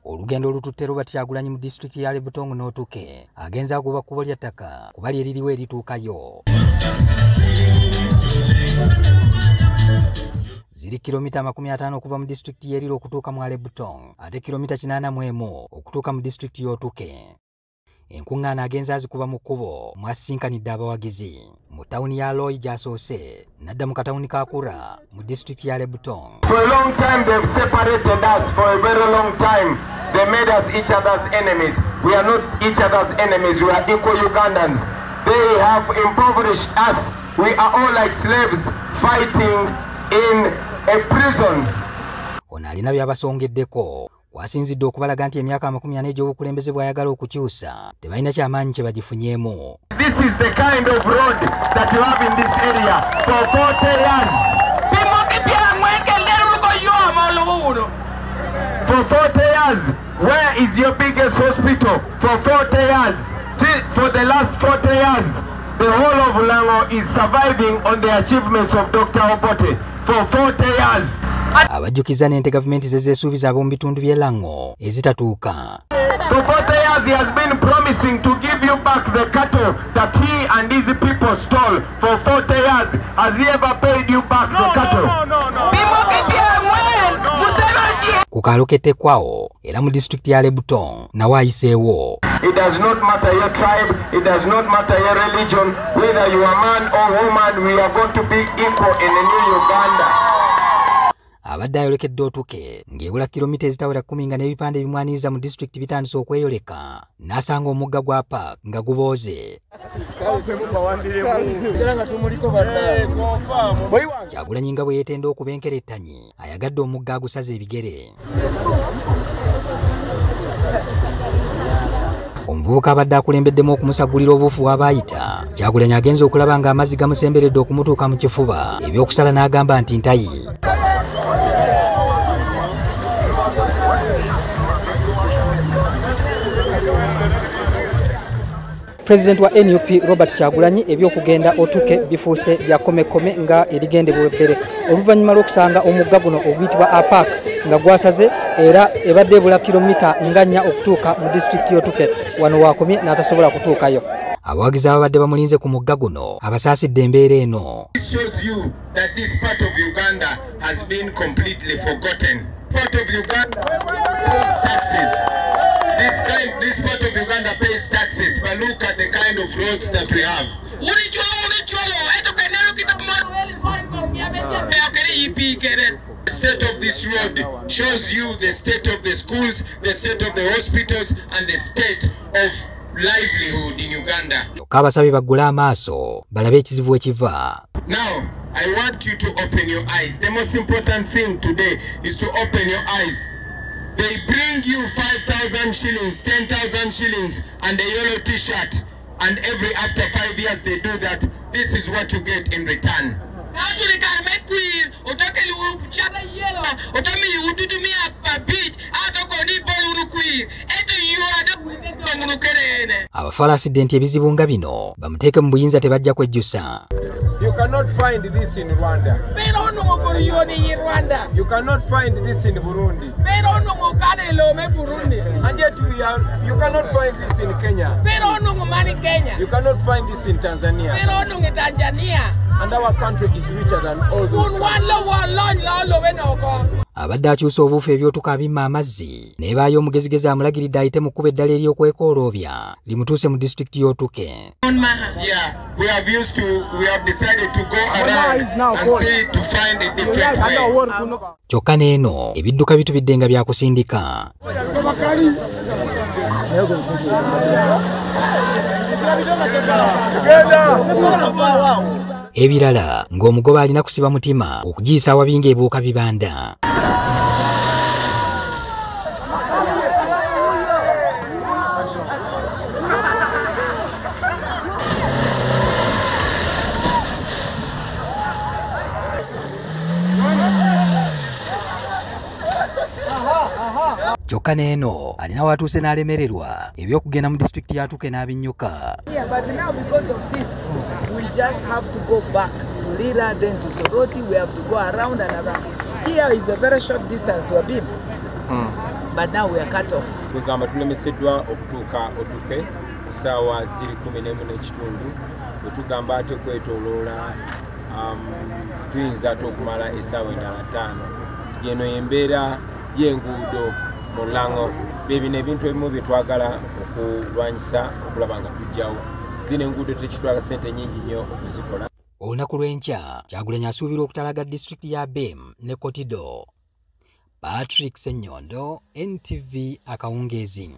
Olugendo olututte Robert Kyagulanyi mu district ya Lebutong n'otuke agenza kuba kubo lya ttaka kuba lyeririwo erituukayo. Ziri kilomita 50 okuva mu district y'eriro okutuuka mu Lebutong ate kilomita 81 okutuuka mu district y'otuke. Enkuŋŋaana agenza azikuba mu kkubo mwasinkanidde abawagizi mu tawuni ya Loy gy'asoose n'adda mu katawuni ka Kura mu district ya Lebutong. For a long time they've separated us. For a very long time they made us each other's enemies. We are not each other's enemies. We are equal Ugandans. They have impoverished us. We are all like slaves fighting in a prison. Ono alina byabasongeddeko wasinzidde okubalaga nti emyaka 40 egy'obukulembeze bw'ayagala okukyusa tebalina kyamaanyi kye bagifunyeemu. This is the kind of road that you have in this area for 40 years. For 40 years, where is your biggest hospital? For 40 years. For the last 40 years, the whole of Lango is surviving on the achievements of Dr. Obote. For 40 years. Abajjukiza n'ente gavumenti zezeesuubiza ab'omu bitundu by'e Lango ezitatuuka. For 40 years he has been promising to give you back the cattle that he and his people stole. For 40 years, has he ever paid you back the cattle? Ku kaalo k'etteekwawo era mu district ya Lebutong nawo ayiseewo. It does not matter your tribe, it does not matter your religion, whether you are man or woman, we are going to be equal in the new Uganda. Abadde ayolekedde otuke ng'ebula kilomita ezitawera 10 nga n'ebipande bimwaniriza mu district bitandise okweyoleka n'asanga omugga gwa Park nga gubooze. Kyagulanyi nga bwe yeetenda okubenkera ettanyi ayagadde omugga agusaze ebigere. Omuvubuka abadde akulembeddemu okumusagulira obuufu bw'abaayita Kyagulanyi agenza okulaba nga amazzi gamusemberedde okumutuuka mu kifuba ebyokusala n'agamba nti ntayi. President wa NUP Robert Kyagulanyi ebyokugenda otuke bifuuse bya komekome nga erigendebwa ebbere oluvannyuma lw'okusanga omugga guno oguyitibwa Apak nga gwasaze era ebadde ebula kilomita nga 4 okutuuka mu district y'otuke wano waakomye n'atasobola kutuukayo. Abawagizi ababadde bamulinze ku mugga guno abasaasidde embeera eno. This shows you that this part of Uganda has been completely forgotten. Part of Uganda pays taxes. This part of Uganda pays taxes, but look at the kind of roads that we have. The state of this road shows you the state of the schools, the state of the hospitals, and the state of livelihood in Uganda. Abasabye baggule amaaso balabe ekizibu ekiva. Now, I want you to open your eyes. The most important thing today is to open your eyes. They bring you 5,000 shillings, 10,000 shillings, and a yellow t-shirt. And after 5 years they do that. This is what you get in return. Abafalasidde nti ebizibu nga bino bamuteeke mu buyinza tebajja kwejjusa. You cannot find this in Rwanda. You cannot find this in Burundi. And yet you cannot find this in Kenya. You cannot find this in Tanzania. And our country is richer than all those countries. Abadde akyusa obuufu ebyotuka abimma amazzi nebaayo omugezigezi amulagiridde ayite mu kkuba eddala ery'okwekooloobya limutuuse mu district y'otuke. Yeah, we have decided to go around and see to find a different way. Kyokka n'eno ebidduka bitubidde nga byakusindika. Ebirala ng'omugoba alina kusiba mutima okugiyisa awabinga ebuuka bibanda. Kyokka n'eno alina watuuse n'alemererwa ebyokugenda mu district y'Atuke n'abinnyuka. Yeah, but now because of this, we just have to go back to Lira, then to Soroti. We have to go around and around. Here is a very short distance to Abim. But now we are cut off. Kugamba tulemeseddwa okutuuka otuke essaawa ziri 11:00 wetugamba ate kwetooloola tuyinza ate okumala essaawa endala 5. Yeno embeera y'enguudo mu Lango bebino ebintu ebimu bye twagala okulwanyisa okulaba nga tujjawo. Zino enguudo tekitwala ssente nyingi nnyo okuzikola. Olunaku lw'enkya Kyagulanyi asuubira okutalaga disitulikiti ya Bem ne Kotido. Patrick Senyondo, NTV Akawungeezi.